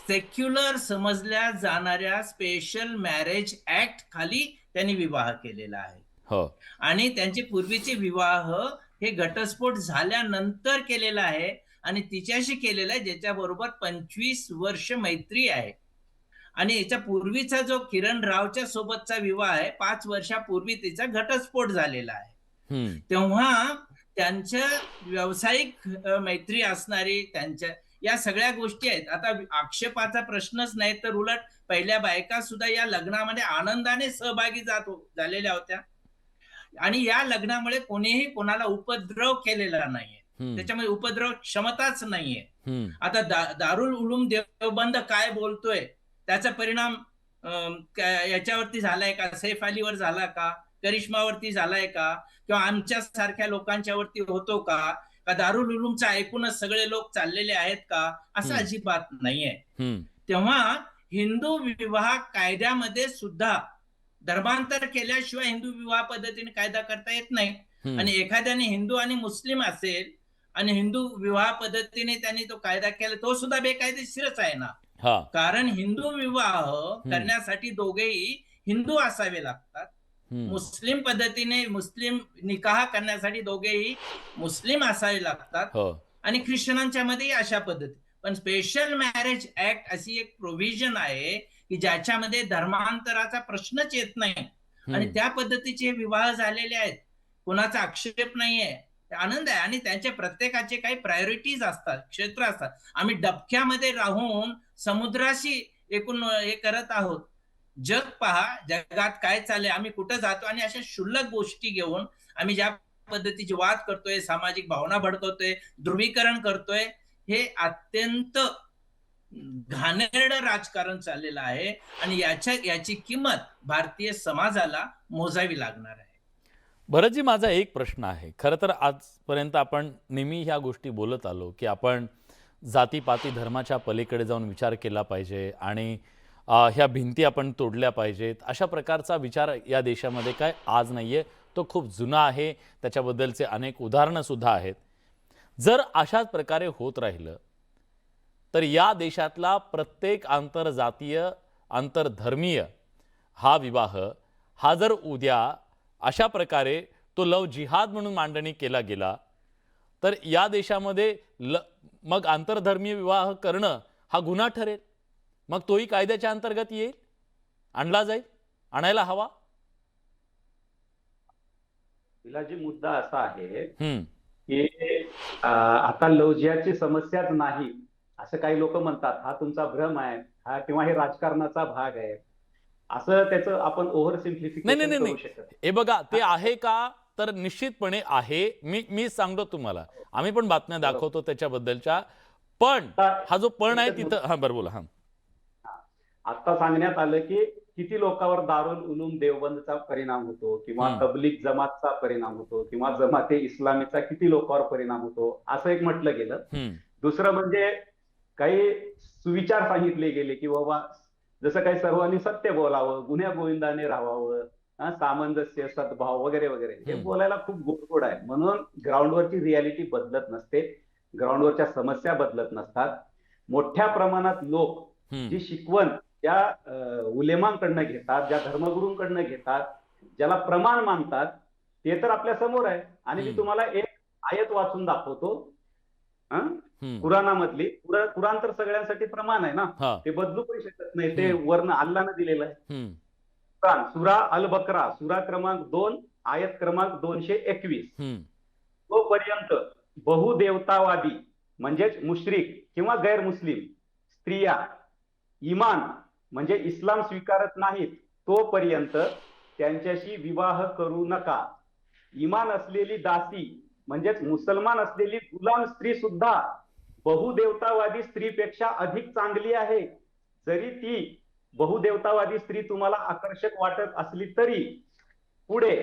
सेक्युलर समजल्या जाणाऱ्या स्पेशल मॅरेज ऍक्ट खाली त्यांनी विवाह केलेला आहे. आणि त्यांचे पूर्वीचे विवाह हे घटस्फोट झाल्यानंतर केलेला आहे आणि तिच्याशी केलेला आहे ज्याच्याबरोबर 25 वर्ष मैत्री आहे. आणि याच्या पूर्वीचा जो किरण रावच्या सोबतचा विवाह आहे, 5 वर्षापूर्वी तिचा घटस्फोट झालेला आहे. तेव्हा त्यांच्या व्यावसायिक मैत्री असणारी त्यांच्या या सगळ्या गोष्टी आहेत. आता आक्षेपाचा प्रश्नच नाही, तर उलट पहिल्या बायका सुद्धा या लग्नामध्ये आनंदाने सहभागी झालेल्या होत्या. आणि या लग्नामुळे कोणीही कोणाला उपद्रव केलेला नाहीये, त्याच्यामध्ये उपद्रव क्षमताच नाहीये. आता दारुल उलूम देवबंद काय बोलतोय त्याचा परिणाम याच्यावरती झालाय का? सैफ अलीवर झाला का? करिश्मावरती झालाय का? किंवा आमच्या सारख्या लोकांच्यावरती होतो का? दारुल उलूमचा ऐकूनच सगळे लोक चाललेले आहेत का? असं अजिबात नाहीये. तेव्हा हिंदू विवाह कायद्यामध्ये सुद्धा धर्मांतर केल्याशिवाय हिंदू विवाह पद्धतीने कायदा करता येत नाही. आणि एखाद्याने हिंदू आणि मुस्लिम असेल आणि हिंदू विवाह पद्धतीने त्यांनी तो कायदा केला, तो सुद्धा बेकायदेशीरच आहे ना. कारण हिंदू विवाह करण्यासाठी दोघेही हिंदू असावे लागतात. मुस्लिम पद्धतीने मुस्लिम निकाह करण्यासाठी दोघेही मुस्लिम असावे लागतात. आणि ख्रिश्चनांच्या मध्ये अशा पद्धती. पण स्पेशल मॅरेज ऍक्ट अशी एक प्रोव्हिजन आहे की ज्याच्यामध्ये धर्मांतराचा प्रश्नच येत नाही. आणि त्या पद्धतीचे विवाह झालेले आहेत. कोणाचा आक्षेप नाहीये, आनंद आहे. आणि त्यांच्या प्रत्येकाचे काही प्रायोरिटीज असतात, क्षेत्र असतात. आम्ही डबक्यामध्ये राहून समुद्राशी एकूण हे करत आहोत. जग पहा, जगात काय चाललंय, आम्ही कुठं जातो, आणि अशा क्षुल्लक गोष्टी घेऊन आम्ही ज्या पद्धतीचे वाद करतोय, सामाजिक भावना भडकवतोय, ध्रुवीकरण करतोय, हे अत्यंत घाणेरडं राजकारण चाललेलं आहे. आणि याची किंमत भारतीय समाजाला मोजावी लागणार आहे. भरतजी, माझा एक प्रश्न आहे. खरं तर आजपर्यंत आपण नेहमी ह्या गोष्टी बोलत आलो की आपण जातीपाती धर्माच्या पलीकडे जाऊन विचार केला पाहिजे आणि ह्या भिंती आपण तोडल्या पाहिजेत. अशा प्रकारचा विचार या देशामध्ये काय आज नाहीये, तो खूप जुना आहे. त्याच्याबद्दलचे अनेक उदाहरणं सुद्धा आहेत. जर अशाच प्रकारे होत राहिलं तर या देशातला प्रत्येक आंतरजातीय आंतरधर्मीय हा विवाह हा जर उद्या अशा प्रकारे तो लव जिहाद म्हणून मांडणी केला गेला तर या देशामध्ये मग आंतरधर्मीय विवाह करणं हा गुन्हा ठरेल. मग तोही कायद्याच्या अंतर्गत येईल, आणला जाईल, आणायला हवा. विलाजी, मुद्दा असा आहे की आता लव जिहादची समस्याच नाही असं काही लोक म्हणतात. हा तुमचा भ्रम आहे, हा किंवा हे राजकारणाचा भाग आहे, असं त्याचं आपण ओव्हर सिम्प्लिफिकेशन करू शकत. हे बघा, ते आहे का तर निश्चितपणे आहे. मी सांगतो तुम्हाला, आम्ही पण बातम्या दाखवतो त्याच्याबद्दलच्या. पण हा जो पण आहे तिथं, हा बरं बोला. हा, आता सांगण्यात आलं की किती लोकांवर दारुल उलूम देवबंदचा परिणाम होतो, किंवा तबलीग जमातचा परिणाम होतो, किंवा जमाते इस्लामीचा किती लोकांवर परिणाम होतो, असं एक म्हटलं गेलं. दुसरं म्हणजे काही सुविचार सांगितले गेले की बाबा जसं काही सर्वांनी सत्य बोलावं, गुन्ह्या गोविंदाने राहावं, सामंजस्य, सद्भाव वगैरे वगैरे, हे बोलायला खूप गोड आहे. म्हणून ग्राउंडवरची रियालिटी बदलत नसते, ग्राउंडवरच्या समस्या बदलत नसतात. मोठ्या प्रमाणात लोक जी शिकवण ज्या उलेमांकडनं घेतात, ज्या धर्मगुरूंकडनं घेतात, ज्याला प्रमाण मानतात, ते तर आपल्या समोर आहे. आणि मी तुम्हाला एक आयत वाचून दाखवतो कुराणामधली. कुराण तर सगळ्यांसाठी प्रमाण आहे ना, ते बदलू पण शकत नाही, ते वर्ण अल्लानं दिलेलं आहे. कुराण सुरा अल बकरा, सुरा क्रमांक 2, आयत क्रमांक 221. तोपर्यंत बहुदेवतावादी म्हणजेच मुश्रिक किंवा गैरमुस्लिम स्त्रिया इमान म्हणजे इस्लाम स्वीकारत नाहीत तोपर्यंत त्यांच्याशी विवाह करू नका. इमान असलेली दासी म्हणजेच मुसलमान असलेली गुलाम स्त्री सुद्धा बहुदेवतावादी स्त्रीपेक्षा अधिक चांगली आहे. जरी ती बहुदेवतावादी स्त्री तुम्हाला आकर्षक वाटत असली तरी, पुढे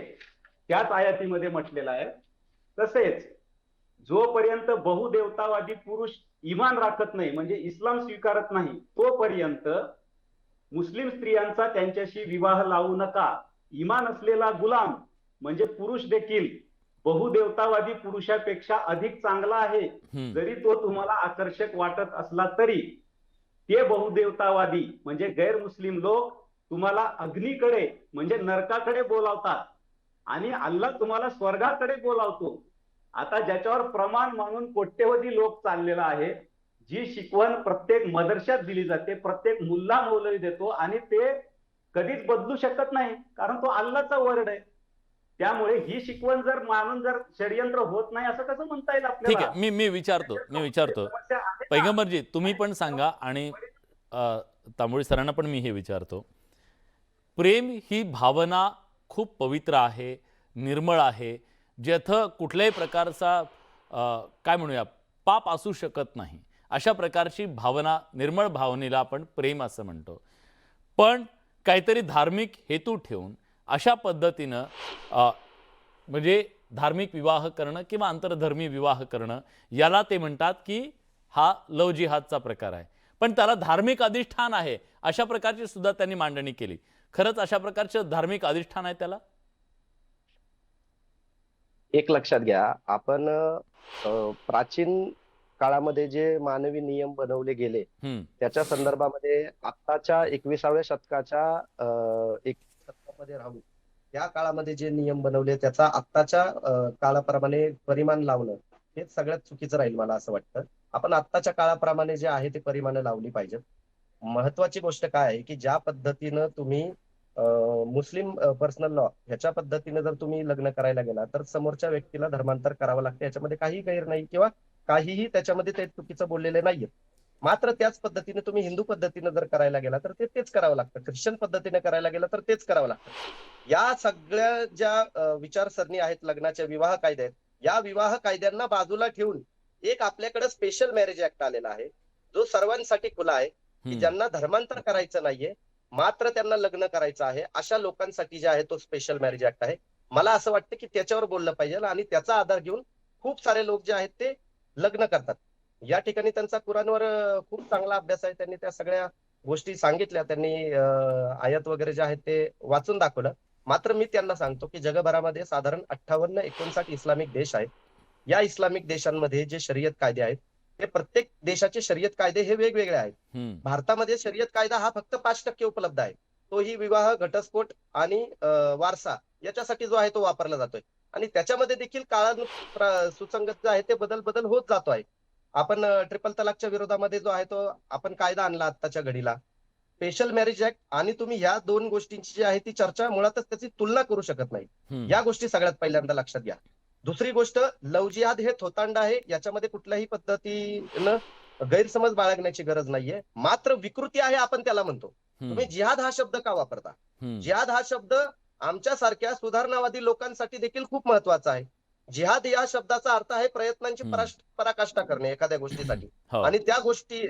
त्याच आयातीमध्ये म्हटलेलं आहे, तसेच जोपर्यंत बहुदेवतावादी पुरुष इमान राखत नाही म्हणजे इस्लाम स्वीकारत नाही तोपर्यंत मुस्लिम स्त्रियांचा त्यांच्याशी विवाह लावू नका. इमान असलेला गुलाम म्हणजे पुरुष देखील बहुदेवतावादी पुरुषापेक्षा अधिक चांगला आहे, जरी तो तुम्हाला आकर्षक वाटत असला तरी. ते बहुदेवतावादी म्हणजे गैरमुस्लिम लोक तुम्हाला अग्नीकडे म्हणजे नरकाकडे बोलावतात आणि अल्लाह तुम्हाला स्वर्गाकडे बोलावतो. आता ज्याच्यावर प्रमाण म्हणून कोट्यवधी लोक चाललेला आहे, जी शिकवण प्रत्येक मदरशात दिली जाते, प्रत्येक मुल्ला मौलवी देतो, आणि ते कधीच बदलू शकत नाही कारण तो अल्लाहचा वर्ड आहे. त्यामुळे ही शिकवण जर मानून जर षडयंत्र होत नाही असं कसं म्हणता येईल आपल्याला? ठीक आहे, मी विचारतो पैगंबरजी, तुम्ही पण सांगा आणि तांबोळी सरांना पण मी हे विचारतो. प्रेम ही भावना खूप पवित्र आहे, निर्मळ आहे, जेथं कुठल्याही प्रकारचा काय म्हणूया पाप असू शकत नाही. अशा प्रकारची भावना, निर्मळ भावनेला आपण प्रेम असं म्हणतो. पण काहीतरी धार्मिक हेतू ठेवून अशा पद्धतीनं म्हणजे धार्मिक विवाह करणं किंवा आंतरधर्मी विवाह करणं, याला ते म्हणतात की हा लव जिहादचा प्रकार आहे. पण त्याला धार्मिक अधिष्ठान आहे अशा प्रकारची सुद्धा त्यांनी मांडणी केली. खरंच अशा प्रकारचं धार्मिक अधिष्ठान आहे त्याला? एक लक्षात घ्या, आपण प्राचीन काळामध्ये जे मानवी नियम बनवले गेले त्याच्या संदर्भामध्ये आत्ताच्या 21व्या शतकामध्ये राहून त्या काळामध्ये जे नियम बनवले त्याचा आत्ताच्या काळाप्रमाणे परिमाण लावणं हे सगळ्यात चुकीचं राहील मला असं वाटतं. आपण आत्ताच्या काळाप्रमाणे जे आहे ते परिमाण लावली पाहिजेत. महत्वाची गोष्ट काय आहे की ज्या पद्धतीनं तुम्ही मुस्लिम पर्सनल लॉ ह्याच्या पद्धतीने जर तुम्ही लग्न करायला गेला तर समोरच्या व्यक्तीला धर्मांतर करावं लागतं, याच्यामध्ये काही गैर नाही किंवा काहीही त्याच्यामध्ये ते चुकीचं बोललेले नाहीये. मात्र त्याच पद्धतीने तुम्ही हिंदू पद्धतीने जर करायला गेला तर तेच करावं लागतं, ख्रिश्चन पद्धतीने करायला गेला तर तेच करावं लागतं. या सगळ्या ज्या विचारसरणी आहेत लग्नाच्या विवाह कायदे आहेत, या विवाह कायद्यांना बाजूला ठेवून एक आपल्याकडे स्पेशल मॅरेज ऍक्ट आलेला आहे, जो सर्वांसाठी खुला आहे, की ज्यांना धर्मांतर करायचं नाहीये मात्र त्यांना लग्न करायचं आहे, अशा लोकांसाठी जे आहे तो स्पेशल मॅरेज ऍक्ट आहे. मला असं वाटतं की त्याच्यावर बोललं पाहिजे आणि त्याचा आधार घेऊन खूप सारे लोक जे आहेत ते लग्न करतात. या ठिकाणी त्यांचा कुराणवर खूप चांगला अभ्यास आहे, त्यांनी त्या सगळ्या गोष्टी सांगितल्या, त्यांनी आयत वगैरे जे आहेत ते वाचून दाखवलं. मात्र मी त्यांना सांगतो की जगभरामध्ये साधारण 58-59 इस्लामिक देश आहेत. या इस्लामिक देशांमध्ये जे शरीयत कायदे आहेत ते प्रत्येक देशाचे शरीयत कायदे हे वेगवेगळे आहेत. भारतामध्ये शरीयत कायदा हा फक्त 5% उपलब्ध आहे, तोही विवाह, घटस्फोट आणि वारसा याच्यासाठी जो आहे तो वापरला जातोय. आणि त्याच्यामध्ये देखील काळानुसार सुसंगत जे आहे ते बदल होत जातो आहे. आपण ट्रिपल तलाकच्या विरोधामध्ये जो आहे तो आपण कायदा आणला आत्ताच्या घडीला, स्पेशल मॅरेज ऍक्ट, आणि तुम्ही ह्या दोन गोष्टींची जी आहे ती चर्चा मुळातच त्याची तुलना करू शकत नाही. या गोष्टी सगळ्यात पहिल्यांदा लक्षात घ्या. दुसरी गोष्ट, लव जिहाद हे थोतांड आहे, याच्यामध्ये कुठल्याही पद्धतीनं गैरसमज बाळगण्याची गरज नाहीये. मात्र विकृती आहे आपण त्याला म्हणतो. तुम्ही जिहाद हा शब्द का वापरता? जिहाद हा शब्द आमच्यासारख्या सुधारणावादी लोकांसाठी देखील खूप महत्वाचा आहे. जिहाद या शब्दाचा अर्थ आहे प्रयत्नांची पराकाष्ठा करणे एखाद्या गोष्टीसाठी, आणि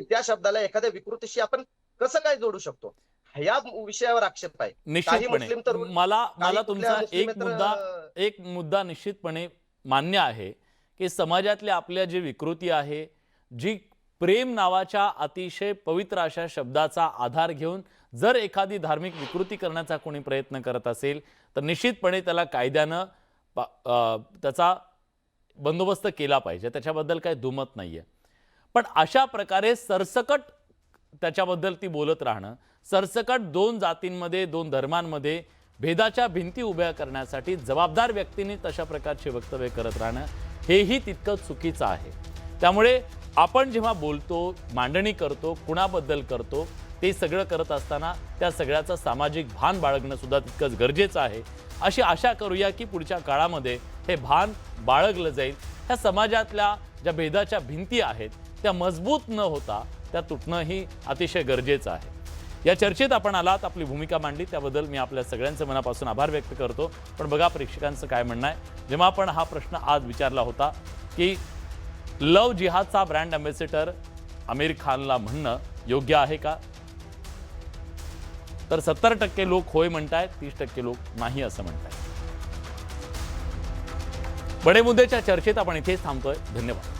त्या शब्दाला एखाद्या विकृतीशी आपण कसं काय जोडू शकतो, या विषयावर आक्षेप आहे. निश्चितपणे मला तुमचा एक मुद्दा निश्चितपणे मान्य आहे की समाजातल्या आपल्या जी विकृती आहे, जी प्रेम नावाच्या अतिशय पवित्र अशा शब्दाचा आधार घेऊन जर एखादी धार्मिक विकृती करण्याचा कोणी प्रयत्न करत असेल तर निश्चितपणे त्याला कायद्यानं त्याचा बंदोबस्त केला पाहिजे, त्याच्याबद्दल काही दुमत नाहीये. पण अशा प्रकारे सरसकट त्याच्याबद्दल ती बोलत राहणं, सरसकट दोन जातींमध्ये, दोन धर्मांमध्ये भेदाच्या भिंती उभ्या करण्यासाठी जबाबदार व्यक्तींनी तशा प्रकारचे वक्तव्य करत राहणं हेही तितकंच चुकीचं आहे. त्यामुळे आपण जेव्हा बोलतो, मांडणी करतो, कुणाबद्दल करतो, ते सगळं करत असताना त्या सगळ्याचं सामाजिक भान बाळगणं सुद्धा तितकंच गरजेचं आहे. अशी आशा करूया की पुढच्या काळामध्ये हे भान बाळगलं जाईल. ह्या समाजातल्या ज्या भेदाच्या भिंती आहेत त्या मजबूत न होता त्या तुटणंही अतिशय गरजेचं आहे. या चर्चेत आपण आलात, आपली भूमिका मांडली, त्याबद्दल मी आपल्या सगळ्यांचे मनापासून आभार व्यक्त करतो. पण बघा प्रेक्षकांचं काय म्हणणं आहे. जेव्हा आपण हा प्रश्न आज विचारला होता की लव जिहादचा ब्रँड अँबॅसेडर आमिर खानला म्हणणं योग्य आहे का, तर 70% लोक होय म्हणतायत, 30% लोक नाही असं म्हणतायत. बडे मुद्द्याच्या चर्चेत आपण इथेच थांबतोय. धन्यवाद.